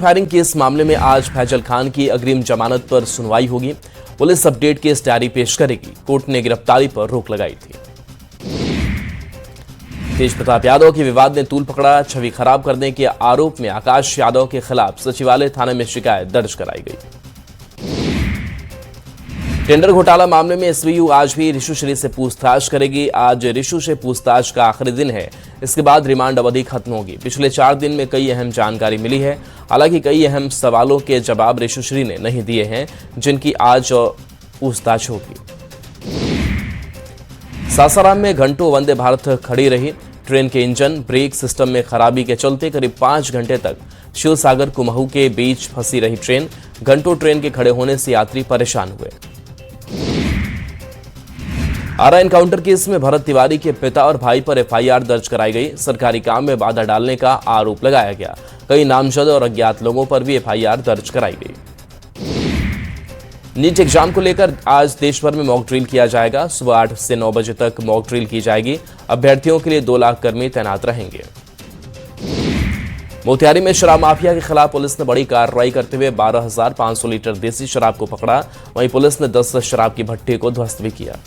Firing case मामले में आज फैजल खान की अग्रिम जमानत पर सुनवाई होगी। पुलिस अपडेट केस डायरी पेश करेगी। कोर्ट ने गिरफ्तारी पर रोक लगाई थी। तेज प्रताप यादव के विवाद ने तूल पकड़ा। छवि खराब करने के आरोप में आकाश यादव के खिलाफ सचिवालय थाने में शिकायत दर्ज कराई गई। टेंडर घोटाला मामले में एसवीयू आज भी रिशु श्री से पूछताछ करेगी। आज रिशु से पूछताछ का आखिरी दिन है। इसके बाद रिमांड अवधि खत्म होगी। पिछले 4 दिन में कई अहम जानकारी मिली है। हालांकि कई अहम सवालों के जवाब रिशु श्री ने नहीं दिए हैं, जिनकी आज पूछताछ होगी। सासाराम में घंटों वंदे भारत खड़ी रही। ट्रेन के इंजन ब्रेक सिस्टम में खराबी के चलते करीब 5 घंटे तक शिवसागर कुमहू के बीच फंसी रही ट्रेन। घंटों ट्रेन के खड़े होने से यात्री परेशान हुए। आरा एनकाउंटर केस में भरत तिवारी के पिता और भाई पर एफआईआर दर्ज कराई गई। सरकारी काम में बाधा डालने का आरोप लगाया गया। कई नामजद और अज्ञात लोगों पर भी एफआईआर दर्ज कराई गई। नीट एग्जाम को लेकर आज देश भर में मॉक ड्रिल किया जाएगा। सुबह 8 से 9 बजे तक मॉक ड्रिल की जाएगी। अभ्यर्थियों के लिए 2 लाख कर्मी तैनात रहेंगे। मोतिहारी में शराब माफिया के खिलाफ पुलिस ने बड़ी कार्रवाई करते हुए 12,500 लीटर देसी शराब को पकड़ा। वहीं पुलिस ने 10 शराब की भट्टी को ध्वस्त भी किया।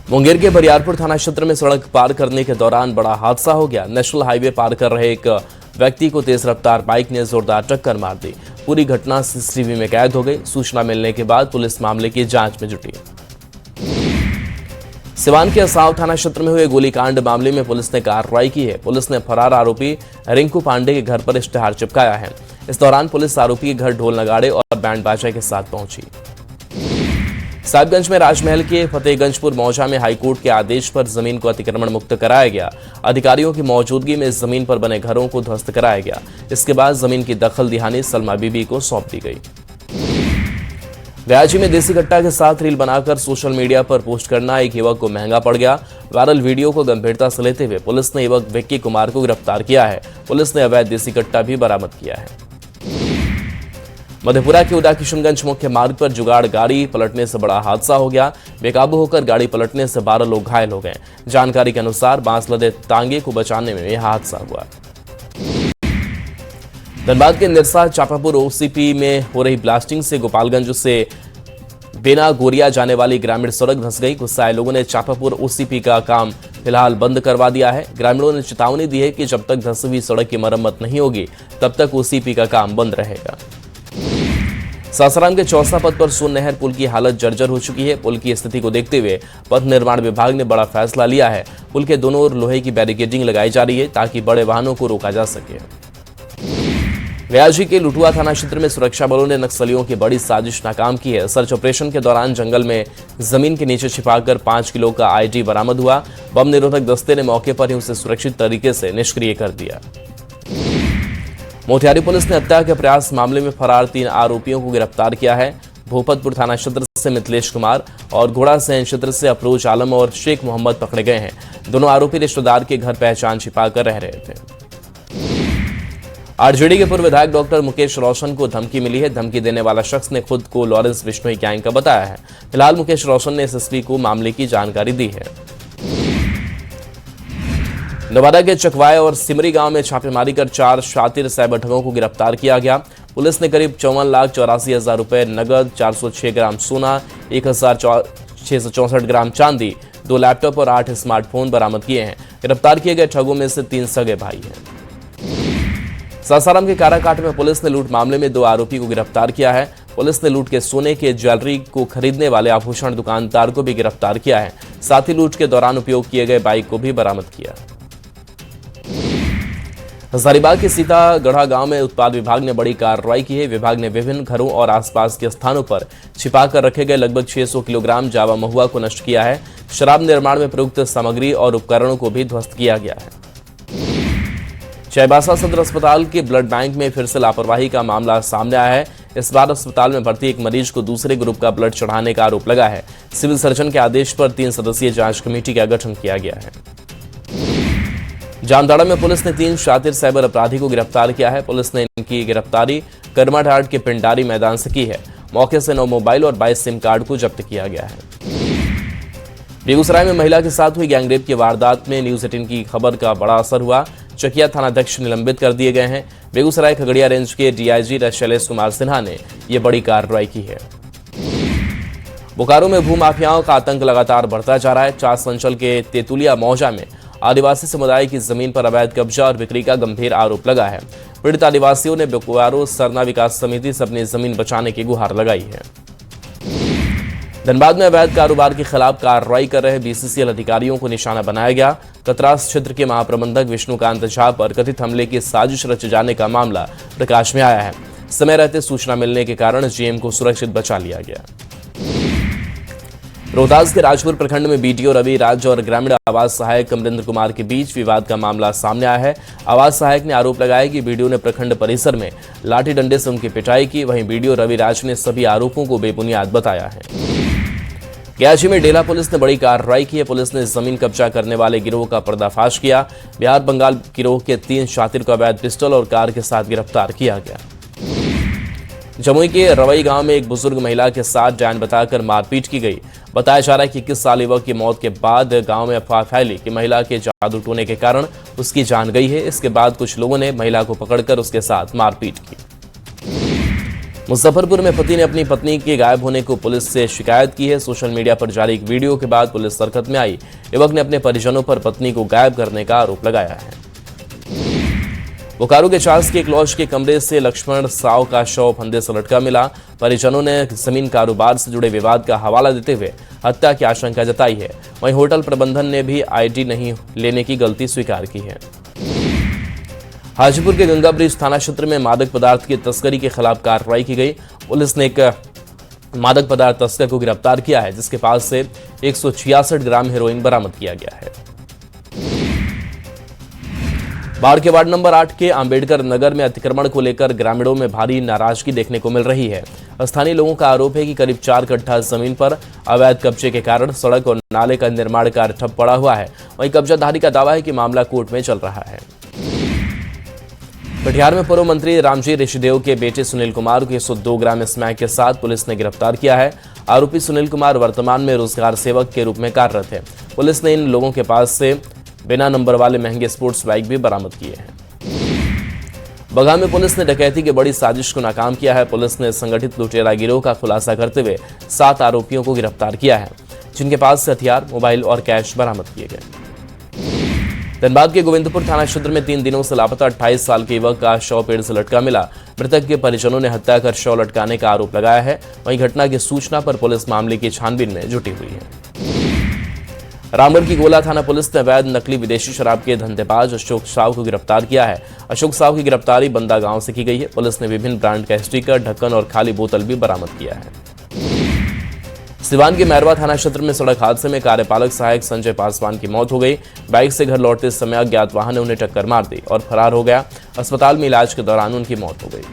मुंगेर के बरियारपुर थाना क्षेत्र में सड़क पार करने के दौरान बड़ा हादसा हो गया। नेशनल हाईवे पार कर रहे एक व्यक्ति को तेज रफ्तार बाइक ने जोरदार टक्कर मार दी। पूरी घटना सीसीटीवी में कैद हो गई। सूचना मिलने के बाद पुलिस मामले की जांच में जुटी। सिवान के असाव थाना क्षेत्र में हुए गोलीकांड मामले में पुलिस ने कार्रवाई की है। पुलिस ने फरार आरोपी रिंकू पांडे के घर पर इश्तेहार चिपकाया है। इस दौरान पुलिस आरोपी के घर ढोल नगाड़े और बैंड बाजा के साथ पहुंची। साहिबगंज में राजमहल के फतेहगंजपुर मौजा में हाईकोर्ट के आदेश पर जमीन को अतिक्रमण मुक्त कराया गया। अधिकारियों की मौजूदगी में इस जमीन पर बने घरों को ध्वस्त कराया गया। इसके बाद जमीन की दखल दिहानी सलमा बीबी को सौंप दी गई। व्याजी में देसी कट्टा के साथ रील बनाकर सोशल मीडिया पर पोस्ट करना एक युवक को महंगा पड़ गया। वायरल वीडियो को गंभीरता से लेते हुए पुलिस ने युवक विक्की कुमार को गिरफ्तार किया है। पुलिस ने अवैध देसी कट्टा भी बरामद किया है। मधेपुरा के उदा किशनगंज मुख्य मार्ग पर जुगाड़ गाड़ी पलटने से बड़ा हादसा हो गया। बेकाबू होकर गाड़ी पलटने से 12 लोग घायल हो गए। जानकारी के अनुसार बांस लदे तांगे को बचाने में यह हादसा हुआ। धनबाद के निरसा चापापुर ओसीपी में हो रही ब्लास्टिंग से गोपालगंज से बेना गोरिया जाने वाली ग्रामीण सड़क धंस गई। गुस्साए लोगों ने चापापुर ओसीपी का काम फिलहाल बंद करवा दिया है। ग्रामीणों ने चेतावनी दी है कि जब तक धंसी हुई सड़क की मरम्मत नहीं होगी तब तक ओसीपी का काम बंद रहेगा। सासाराम के चौसा पथ पर सोन नहर पुल की हालत जर्जर हो चुकी है। पुल की स्थिति को देखते हुए पथ निर्माण विभाग ने बड़ा फैसला लिया है। पुल के दोनों ओर लोहे की बैरिकेडिंग लगाई जा रही है ताकि बड़े वाहनों को रोका जा सके। व्याजी के लुटुआ थाना क्षेत्र में सुरक्षा बलों ने नक्सलियों की बड़ी साजिश नाकाम की है। सर्च ऑपरेशन के दौरान जंगल में जमीन के नीचे छिपाकर 5 किलो का आईडी बरामद हुआ। बम निरोधक दस्ते ने मौके पर ही उसे सुरक्षित तरीके से निष्क्रिय कर दिया। मोतिहारी पुलिस ने हत्या के प्रयास मामले में फरार 3 आरोपियों को गिरफ्तार किया है। भोपतपुर थाना क्षेत्र से मिथिलेश कुमार और घोड़ा सहन क्षेत्र से अफरोज आलम और शेख मोहम्मद पकड़े गए हैं। दोनों आरोपी रिश्तेदार के घर पहचान छिपाकर रह रहे थे। आरजेडी के पूर्व विधायक डॉक्टर मुकेश रोशन को धमकी मिली है। धमकी देने वाला शख्स ने खुद को लॉरेंस बिश्नोई गैंग का बताया है। फिलहाल मुकेश रोशन ने एसएसपी को मामले की जानकारी दी है। नवादा के चकवाय और सिमरी गांव में छापेमारी कर 4 शातिर साइबर ठगों को गिरफ्तार किया गया। पुलिस ने करीब 54,84,000 रुपए नगद, 406 ग्राम सोना, 1,664 ग्राम चांदी, 2 लैपटॉप और 8 स्मार्टफोन बरामद किए हैं। गिरफ्तार किए गए ठगों में से 3 सगे भाई हैं। सासाराम के काराकाट में पुलिस ने लूट मामले में 2 आरोपी को गिरफ्तार किया है। पुलिस ने लूट के सोने के ज्वेलरी को खरीदने वाले आभूषण दुकानदार को भी गिरफ्तार किया है। साथ ही लूट के दौरान उपयोग किए गए बाइक को भी बरामद किया। हजारीबाग के सीतागढ़ा गांव में उत्पाद विभाग ने बड़ी कार्रवाई की है। विभाग ने विभिन्न घरों और आसपास के स्थानों पर छिपाकर रखे गए लगभग 600 किलोग्राम जावा महुआ को नष्ट किया है। शराब निर्माण में प्रयुक्त सामग्री और उपकरणों को भी ध्वस्त किया गया है। चाईबासा सदर अस्पताल के ब्लड बैंक में फिर से लापरवाही का मामला सामने आया है। इस बार अस्पताल में भर्ती एक मरीज को दूसरे ग्रुप का ब्लड चढ़ाने का आरोप लगा है। सिविल सर्जन के आदेश पर 3 सदस्यीय जांच कमेटी का गठन किया गया है। जामताड़ा में पुलिस ने 3 शातिर साइबर अपराधी को गिरफ्तार किया है। पुलिस ने इनकी गिरफ्तारी करमाढाट के पिंडारी मैदान से की है। मौके से 9 मोबाइल और 22 सिम कार्ड को जब्त किया गया है। बेगूसराय में महिला के साथ हुई गैंगरेप की वारदात में न्यूज 18 की खबर का बड़ा असर हुआ। चकिया थानाध्यक्ष निलंबित कर दिए गए हैं। बेगूसराय खगड़िया रेंज के डीआईजी शैलेश कुमार सिन्हा ने यह बड़ी कार्रवाई की है। बोकारो में भूमाफियाओं का आतंक लगातार बढ़ता जा रहा है। चास अंचल के तेतुलिया मौजा में आदिवासी समुदाय की जमीन पर अवैध कब्जा और बिक्री का गंभीर आरोप लगा है। पीड़ित आदिवासियों ने बोकारो सरना विकास समिति से अपनी जमीन बचाने की गुहार लगाई है। धनबाद में अवैध कारोबार के खिलाफ कार्रवाई कर रहे बीसीसीएल अधिकारियों को निशाना बनाया गया। कतरास क्षेत्र के महाप्रबंधक विष्णुकांत झा पर कथित हमले की साजिश रचे जाने का मामला प्रकाश में आया है। समय रहते सूचना मिलने के कारण जीएम को सुरक्षित बचा लिया गया। रोहतास के राजपुर प्रखंड में बीडीओ रवि राज और ग्रामीण आवास सहायक अमरिंद्र कुमार के बीच विवाद का मामला सामने आया है। आवास सहायक ने आरोप लगाया कि बीडीओ ने प्रखंड परिसर में लाठी डंडे से उनकी पिटाई की। वहीं बीडीओ रवि राज ने सभी आरोपों को बेबुनियाद बताया है। गयाची में डेला पुलिस ने बड़ी कार्रवाई की है। पुलिस ने जमीन कब्जा करने वाले गिरोह का पर्दाफाश किया। बिहार बंगाल गिरोह के 3 शातिर को अवैध पिस्टल और कार के साथ गिरफ्तार किया गया। जमुई के रवई गांव में एक बुजुर्ग महिला के साथ डायन बताकर मारपीट की गई। बताया जा रहा है कि 21 साल युवक की मौत के बाद गांव में अफवाह फैली कि महिला के जादू टोने के कारण उसकी जान गई है। इसके बाद कुछ लोगों ने महिला को पकड़कर उसके साथ मारपीट की। मुजफ्फरपुर में पति ने अपनी पत्नी के गायब होने को पुलिस से शिकायत की है। सोशल मीडिया पर जारी एक वीडियो के बाद पुलिस हरकत में आई। युवक ने अपने परिजनों पर पत्नी को गायब करने का आरोप लगाया है। बोकारो के चास के एक लॉज के कमरे से लक्ष्मण साव का शव फंदे से लटका मिला। परिजनों ने जमीन कारोबार से जुड़े विवाद का हवाला देते हुए हत्या की आशंका जताई है। वहीं होटल प्रबंधन ने भी आईडी नहीं लेने की गलती स्वीकार की है। हाजीपुर के गंगा ब्रिज थाना क्षेत्र में मादक पदार्थ की तस्करी के खिलाफ कार्रवाई की गई। पुलिस ने एक मादक पदार्थ तस्कर को गिरफ्तार किया है, जिसके पास से 166 ग्राम हेरोइन बरामद किया गया है। बाढ़ के वार्ड नंबर 8 के अंबेडकर नगर में अतिक्रमण को लेकर ग्रामीणों में भारी नाराजगी देखने को मिल रही है। स्थानीय लोगों का आरोप है कि करीब 4 कट्ठा जमीन पर अवैध कब्जे के कारण सड़क और नाले का निर्माण कार्य ठप पड़ा हुआ है। वहीं कब्जाधारी का दावा है कि मामला कोर्ट में चल रहा है। कटिहार में पूर्व मंत्री रामजी ऋषिदेव के बेटे सुनील कुमार को 102 ग्राम स्मैक के साथ पुलिस ने गिरफ्तार किया है। आरोपी सुनील कुमार वर्तमान में रोजगार सेवक के रूप में कार्यरत है। पुलिस ने इन लोगों के पास से बिना नंबर वाले महंगे स्पोर्ट्स बाइक भी बरामद किए हैं। बगहा में पुलिस ने डकैती की बड़ी साजिश को नाकाम किया है। पुलिस ने संगठित लुटेरा गिरोह का खुलासा करते हुए 7 आरोपियों को गिरफ्तार किया है, जिनके पास से हथियार, मोबाइल और कैश बरामद किए गए। धनबाद के गोविंदपुर थाना क्षेत्र में 3 दिनों से लापता 28 साल के युवक का शव पेड़ से लटका मिला। मृतक के परिजनों ने हत्या कर शव लटकाने का आरोप लगाया है। वहीं घटना की सूचना पर पुलिस मामले की छानबीन में जुटी हुई है। रामगढ़ की गोला थाना पुलिस ने अवैध नकली विदेशी शराब के धंधेबाज अशोक साव को गिरफ्तार किया है। अशोक साव की गिरफ्तारी बंदा गांव से की गई है। पुलिस ने विभिन्न ब्रांड का स्टिकर, ढक्कन और खाली बोतल भी बरामद किया है। सिवान के मैरवा थाना क्षेत्र में सड़क हादसे में कार्यपालक सहायक संजय पासवान की मौत हो गई। बाइक से घर लौटते समय अज्ञात वाहन ने उन्हें टक्कर मार दी और फरार हो गया। अस्पताल में इलाज के दौरान उनकी मौत हो गई।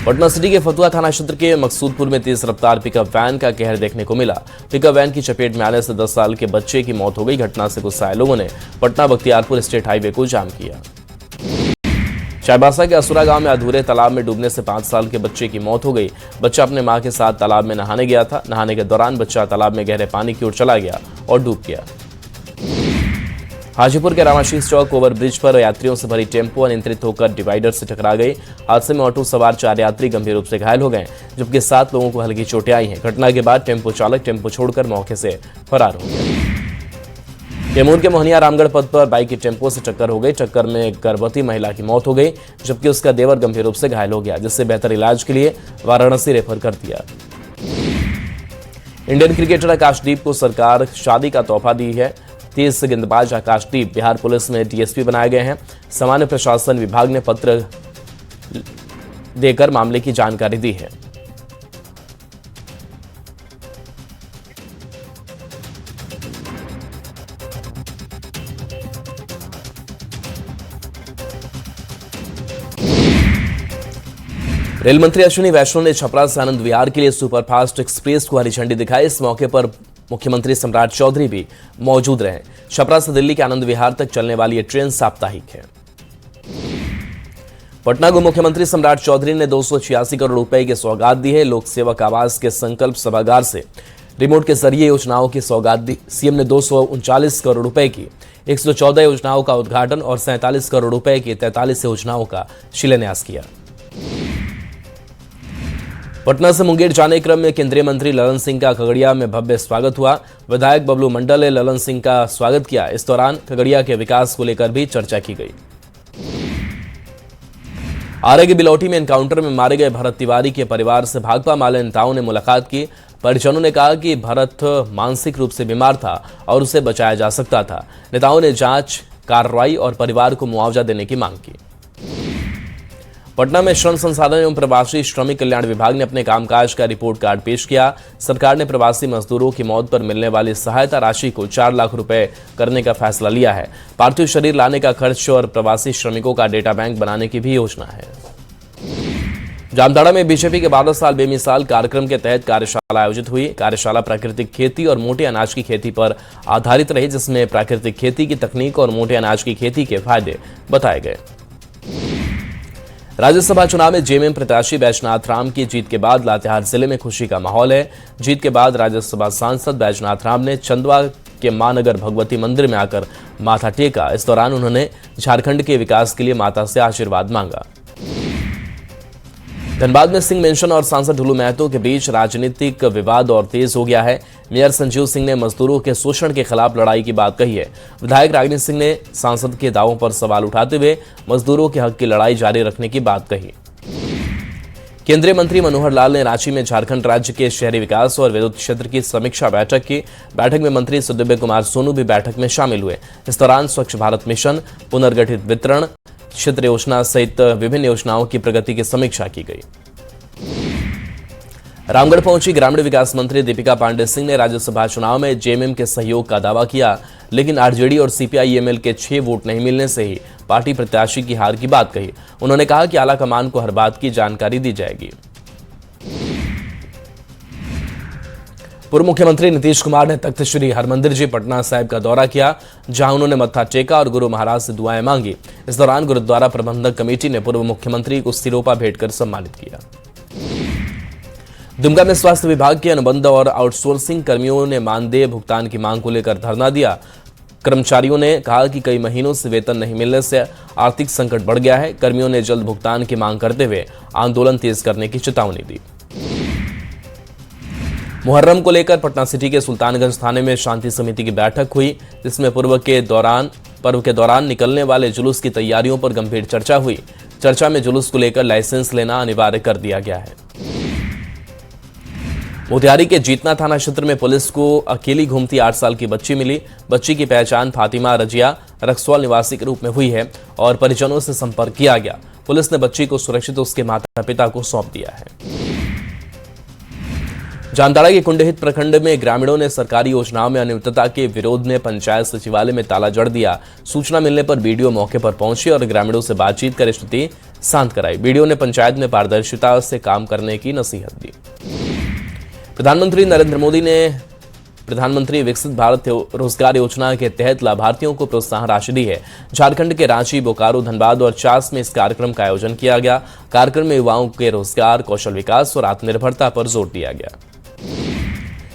पटना सिटी के फतुहा थाना क्षेत्र के मकसूदपुर में तेज रफ्तार पिकअप वैन का कहर देखने को मिला। पिकअप वैन की चपेट में आने से 10 साल के बच्चे की मौत हो गई। घटना से गुस्साए लोगों ने पटना बख्तियारपुर स्टेट हाईवे को जाम किया। चाईबासा के असुरा गांव में अधूरे तालाब में डूबने से 5 साल के बच्चे की मौत हो गई। बच्चा अपने मां के साथ तालाब में नहाने गया था। नहाने के दौरान बच्चा तालाब में गहरे पानी की ओर चला गया और डूब गया। हाजीपुर के रामाशीष चौक ओवरब्रिज पर यात्रियों से भरी टेम्पो अनियंत्रित होकर डिवाइडर से टकरा गई। हादसे में ऑटो सवार 4 यात्री गंभीर रूप से घायल हो गए, जबकि 7 लोगों को हल्की चोटें आई हैं। घटना के बाद टेम्पो चालक टेम्पो छोड़कर मौके से फरार हो गया। कैमूर के मोहनिया रामगढ़ पथ पर बाइक की टेम्पो से टक्कर हो गई। टक्कर में एक गर्भवती महिला की मौत हो गई, जबकि उसका देवर गंभीर रूप से घायल हो गया, जिससे बेहतर इलाज के लिए वाराणसी रेफर कर दिया। इंडियन क्रिकेटर आकाशदीप को सरकार शादी का तोहफा दी है। तेज गेंदबाज आकाशदीप बिहार पुलिस में डीएसपी बनाए गए हैं। सामान्य प्रशासन विभाग ने पत्र देकर मामले की जानकारी दी है। रेल मंत्री अश्विनी वैष्णव ने छपरा से आनंद विहार के लिए सुपरफास्ट एक्सप्रेस को हरी झंडी दिखाई। इस मौके पर मुख्यमंत्री सम्राट चौधरी भी मौजूद रहे। छपरा से दिल्ली के आनंद विहार तक चलने वाली यह ट्रेन साप्ताहिक है। पटना को मुख्यमंत्री सम्राट चौधरी ने 286 करोड़ रुपए की सौगात दी है। लोक सेवक आवास के संकल्प सभागार से रिमोट के जरिए योजनाओं की सौगात दी। सीएम ने 239 करोड़ रुपए की 114 योजनाओं का उद्घाटन और 47 करोड़ रुपए की 43 योजनाओं का शिलान्यास किया। पटना से मुंगेर जाने क्रम में केंद्रीय मंत्री ललन सिंह का खगड़िया में भव्य स्वागत हुआ। विधायक बबलू मंडल ने ललन सिंह का स्वागत किया। इस दौरान खगड़िया के विकास को लेकर भी चर्चा की गई। आरे के बिलौटी में एनकाउंटर में मारे गए भरत तिवारी के परिवार से भाकपा माले नेताओं ने मुलाकात की। परिजनों ने कहा कि भरत मानसिक रूप से बीमार था और उसे बचाया जा सकता था। नेताओं ने जांच, कार्रवाई और परिवार को मुआवजा देने की मांग की। पटना में श्रम संसाधन एवं प्रवासी श्रमिक कल्याण विभाग ने अपने कामकाज का रिपोर्ट कार्ड पेश किया। सरकार ने प्रवासी मजदूरों की मौत पर मिलने वाली सहायता राशि को 4 लाख रुपए करने का फैसला लिया है। पार्थिव शरीर लाने का खर्च और प्रवासी श्रमिकों का डेटा बैंक बनाने की भी योजना है। जामताड़ा में बीजेपी के 12 साल बेमिसाल कार्यक्रम के तहत कार्यशाला आयोजित हुई। कार्यशाला प्राकृतिक खेती और मोटे अनाज की खेती पर आधारित रही, जिसमें प्राकृतिक खेती की तकनीक और मोटे अनाज की खेती के फायदे बताए गए। राज्यसभा चुनाव में जेएमएम प्रत्याशी बैजनाथ राम की जीत के बाद लातेहार जिले में खुशी का माहौल है। जीत के बाद राज्यसभा सांसद बैजनाथ राम ने चंदवा के मानगर भगवती मंदिर में आकर माथा टेका। इस दौरान उन्होंने झारखंड के विकास के लिए माता से आशीर्वाद मांगा। धनबाद में सिंह मेंशन और सांसद ढुलू महतो के बीच राजनीतिक विवाद और तेज हो गया है। मेयर संजीव सिंह ने मजदूरों के शोषण के खिलाफ लड़ाई की बात कही है। विधायक रागिनी सिंह ने सांसद के दावों पर सवाल उठाते हुए मजदूरों के हक की लड़ाई जारी रखने की बात कही। केंद्रीय मंत्री मनोहर लाल ने रांची में झारखंड राज्य के शहरी विकास और विद्युत क्षेत्र की समीक्षा बैठक की। बैठक में मंत्री सुदिव्य कुमार सोनू भी बैठक में शामिल हुए। इस दौरान स्वच्छ भारत मिशन, पुनर्गठित वितरण क्षेत्र योजना सहित विभिन्न योजनाओं की प्रगति की समीक्षा की गई। रामगढ़ पहुंची ग्रामीण विकास मंत्री दीपिका पांडे सिंह ने राज्यसभा चुनाव में जेएमएम के सहयोग का दावा किया, लेकिन आरजेडी और सीपीआई-एमएल के 6 वोट नहीं मिलने से ही पार्टी प्रत्याशी की हार की बात कही। उन्होंने कहा कि आला कमान को हर बात की जानकारी दी जाएगी। पूर्व मुख्यमंत्री नीतीश कुमार ने तख्त श्री हरमंदिर जी पटना साहिब का दौरा किया, जहां उन्होंने मत्था टेका और गुरु महाराज से दुआएं मांगी। इस दौरान गुरुद्वारा प्रबंधक कमेटी ने पूर्व मुख्यमंत्री को सिरोपा भेंट कर सम्मानित किया। दुमका में स्वास्थ्य विभाग के अनुबंध और आउटसोर्सिंग कर्मियों ने मानदेय भुगतान की मांग को लेकर धरना दिया। कर्मचारियों ने कहा कि कई महीनों से वेतन नहीं मिलने से आर्थिक संकट बढ़ गया है। कर्मियों ने जल्द भुगतान की मांग करते हुए आंदोलन तेज करने की चेतावनी दी। मुहर्रम को लेकर पटना सिटी के सुल्तानगंज थाने में शांति समिति की बैठक हुई, जिसमें पर्व के दौरान निकलने वाले जुलूस की तैयारियों पर गंभीर चर्चा हुई। चर्चा में जुलूस को लेकर लाइसेंस लेना अनिवार्य कर दिया गया है। मोतिहारी के जीतना थाना क्षेत्र में पुलिस को अकेली घूमती 8 साल की बच्ची मिली। बच्ची की पहचान फातिमा रजिया रक्सौल निवासी के रूप में हुई है और परिजनों से संपर्क किया गया। पुलिस ने बच्ची को सुरक्षित उसके माता पिता को सौंप दिया है। जामताड़ा के कुंडहित प्रखंड में ग्रामीणों ने सरकारी योजनाओं में अनियमितता के विरोध में पंचायत सचिवालय में ताला जड़ दिया। सूचना मिलने पर बीडीओ मौके पर पहुंचे और ग्रामीणों से बातचीत कर स्थिति शांत कराई। बीडीओ ने पंचायत में पारदर्शिता से काम करने की नसीहत दी। प्रधानमंत्री नरेंद्र मोदी ने प्रधानमंत्री विकसित भारत रोजगार योजना के तहत लाभार्थियों को प्रोत्साहन राशि दी है। झारखंड के रांची, बोकारो, धनबाद और चास में इस कार्यक्रम का आयोजन किया गया। कार्यक्रम में युवाओं के रोजगार, कौशल विकास और आत्मनिर्भरता पर जोर दिया गया।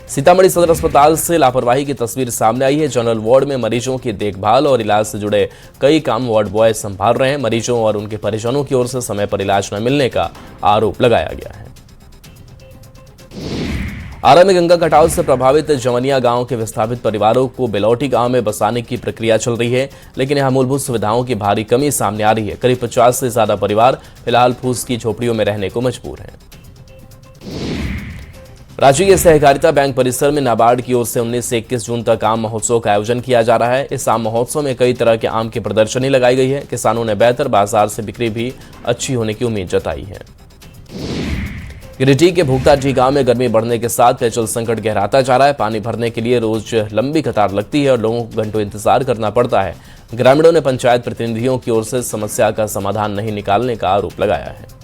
सीतामढ़ी सदर अस्पताल से लापरवाही की तस्वीर सामने आई है। जनरल वार्ड में मरीजों की देखभाल और इलाज से जुड़े कई काम वार्ड बॉय संभाल रहे हैं। मरीजों और उनके परिजनों की ओर से समय पर इलाज न मिलने का आरोप लगाया गया है। आरा में गंगा कटाव से प्रभावित जवनिया गांव के विस्थापित परिवारों को बिलौटी गांव में बसाने की प्रक्रिया चल रही है, लेकिन यहां मूलभूत सुविधाओं की भारी कमी सामने आ रही है। करीब 50 से ज्यादा परिवार फिलहाल फूस की झोपड़ियों में रहने को मजबूर हैं। रांची के सहकारिता बैंक परिसर में नाबार्ड की ओर से 19 से 21 जून तक आम महोत्सव का आयोजन किया जा रहा है। इस आम महोत्सव में कई तरह के आम की प्रदर्शनी लगाई गई है। किसानों ने बेहतर बाजार से बिक्री भी अच्छी होने की उम्मीद जताई है। गिरिडीह के भूखताजी गांव में गर्मी बढ़ने के साथ पेयजल संकट गहराता जा रहा है। पानी भरने के लिए रोज लंबी कतार लगती है और लोगों को घंटों इंतजार करना पड़ता है। ग्रामीणों ने पंचायत प्रतिनिधियों की ओर से समस्या का समाधान नहीं निकालने का आरोप लगाया है।